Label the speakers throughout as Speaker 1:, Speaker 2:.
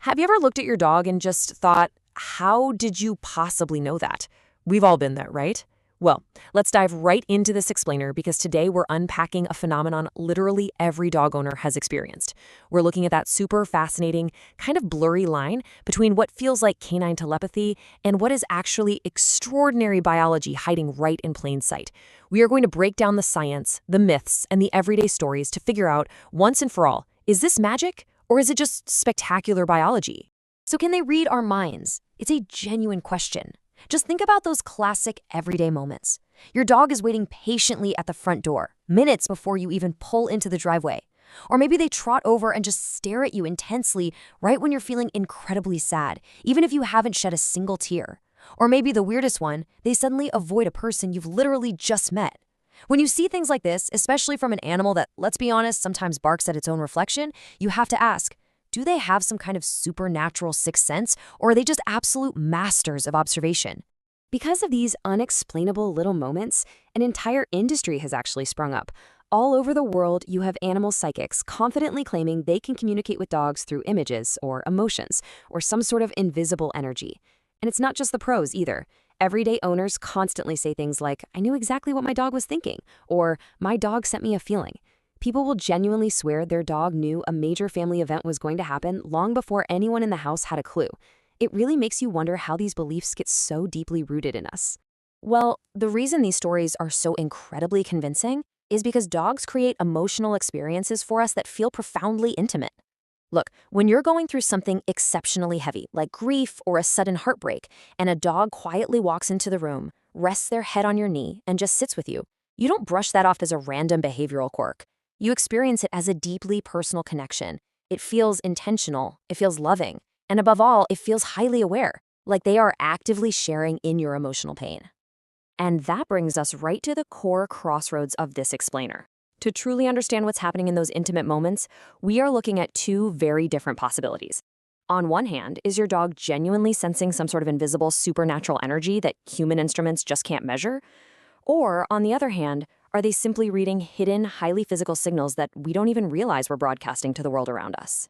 Speaker 1: Have you ever looked at your dog and just thought, how did you possibly know that? We've all been there, right? Well, let's dive right into this explainer because today we're unpacking a phenomenon literally every dog owner has experienced. We're looking at that super fascinating, kind of blurry line between what feels like canine telepathy and what is actually extraordinary biology hiding right in plain sight. We are going to break down the science, the myths, and the everyday stories to figure out, once and for all, is this magic? Or is it just spectacular biology?
Speaker 2: So can they read our minds? It's a genuine question. Just think about those classic everyday moments. Your dog is waiting patiently at the front door, minutes before you even pull into the driveway. Or maybe they trot over and just stare at you intensely right when you're feeling incredibly sad, even if you haven't shed a single tear. Or maybe the weirdest one, they suddenly avoid a person you've literally just met. When you see things like this, especially from an animal that, let's be honest, sometimes barks at its own reflection, you have to ask, do they have some kind of supernatural sixth sense, or are they just absolute masters of observation? Because of these unexplainable little moments, an entire industry has actually sprung up. All over the world, you have animal psychics confidently claiming they can communicate with dogs through images or emotions, or some sort of invisible energy. And it's not just the pros either. Everyday owners constantly say things like, I knew exactly what my dog was thinking, or my dog sent me a feeling. People will genuinely swear their dog knew a major family event was going to happen long before anyone in the house had a clue. It really makes you wonder how these beliefs get so deeply rooted in us. Well, the reason these stories are so incredibly convincing is because dogs create emotional experiences for us that feel profoundly intimate. Look, when you're going through something exceptionally heavy, like grief or a sudden heartbreak, and a dog quietly walks into the room, rests their head on your knee, and just sits with you, you don't brush that off as a random behavioral quirk. You experience it as a deeply personal connection. It feels intentional, it feels loving, and above all, it feels highly aware, like they are actively sharing in your emotional pain. And that brings us right to the core crossroads of this explainer. To truly understand what's happening in those intimate moments, we are looking at two very different possibilities. On one hand, is your dog genuinely sensing some sort of invisible supernatural energy that human instruments just can't measure? Or, on the other hand, are they simply reading hidden, highly physical signals that we don't even realize we're broadcasting to the world around us?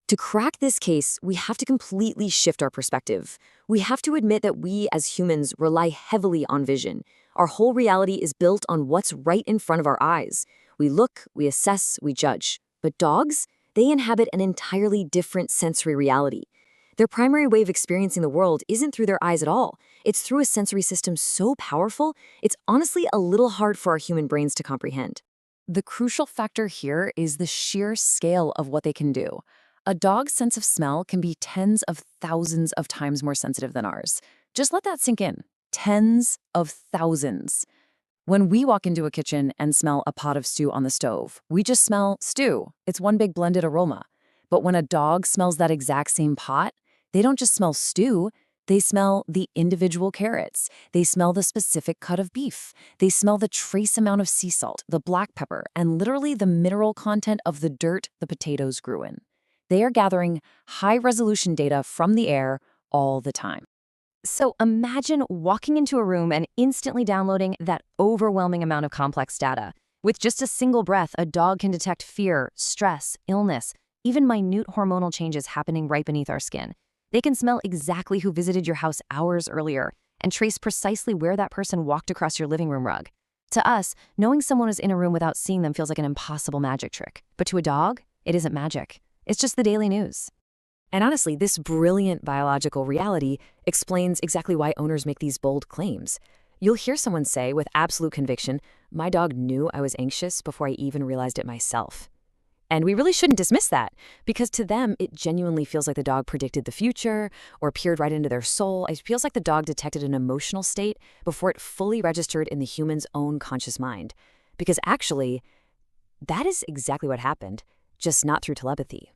Speaker 2: To crack this case, we have to completely shift our perspective. We have to admit that we, as humans, rely heavily on vision. Our whole reality is built on what's right in front of our eyes. We look, we assess, we judge. But dogs? They inhabit an entirely different sensory reality. Their primary way of experiencing the world isn't through their eyes at all. It's through a sensory system so powerful, it's honestly a little hard for our human brains to comprehend.
Speaker 1: The crucial factor here is the sheer scale of what they can do. A dog's sense of smell can be tens of thousands of times more sensitive than ours. Just let that sink in. Tens of thousands. When we walk into a kitchen and smell a pot of stew on the stove, we just smell stew. It's one big blended aroma. But when a dog smells that exact same pot, they don't just smell stew, they smell the individual carrots. They smell the specific cut of beef. They smell the trace amount of sea salt, the black pepper, and literally the mineral content of the dirt the potatoes grew in. They are gathering high-resolution data from the air all the time.
Speaker 2: So imagine walking into a room and instantly downloading that overwhelming amount of complex data. With just a single breath, a dog can detect fear, stress, illness, even minute hormonal changes happening right beneath our skin. They can smell exactly who visited your house hours earlier and trace precisely where that person walked across your living room rug. To us, knowing someone is in a room without seeing them feels like an impossible magic trick. But to a dog, it isn't magic. It's just the daily news.
Speaker 1: And honestly, this brilliant biological reality explains exactly why owners make these bold claims. You'll hear someone say with absolute conviction, my dog knew I was anxious before I even realized it myself. And we really shouldn't dismiss that, because to them, it genuinely feels like the dog predicted the future or peered right into their soul. It feels like the dog detected an emotional state before it fully registered in the human's own conscious mind. Because actually, that is exactly what happened, just not through telepathy.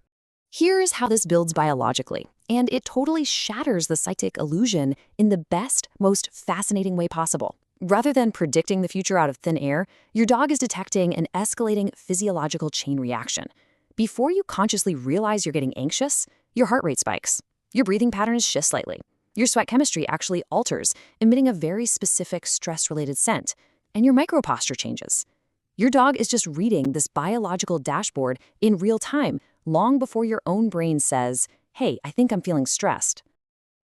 Speaker 1: Here's how this builds biologically, and it totally shatters the psychic illusion in the best, most fascinating way possible. Rather than predicting the future out of thin air, your dog is detecting an escalating physiological chain reaction. Before you consciously realize you're getting anxious, your heart rate spikes. Your breathing patterns shift slightly. Your sweat chemistry actually alters, emitting a very specific stress-related scent, and your microposture changes. Your dog is just reading this biological dashboard in real time, long before your own brain says, hey, I think I'm feeling stressed.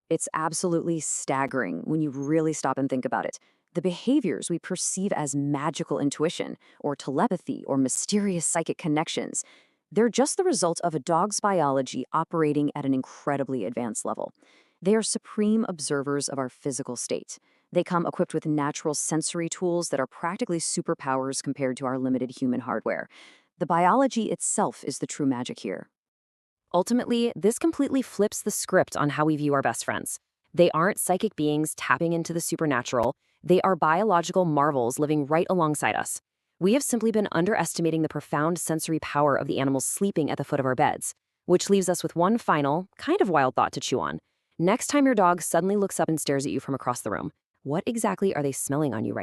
Speaker 1: It's absolutely staggering when you really stop and think about it. The behaviors we perceive as magical intuition, or telepathy, or mysterious psychic connections, they're just the result of a dog's biology operating at an incredibly advanced level. They are supreme observers of our physical state. They come equipped with natural sensory tools that are practically superpowers compared to our limited human hardware. The biology itself is the true magic here. Ultimately, this completely flips the script on how we view our best friends. They aren't psychic beings tapping into the supernatural, they are biological marvels living right alongside us. We have simply been underestimating the profound sensory power of the animals sleeping at the foot of our beds, which leaves us with one final, kind of wild thought to chew on. Next time your dog suddenly looks up and stares at you from across the room, what exactly are they smelling on you right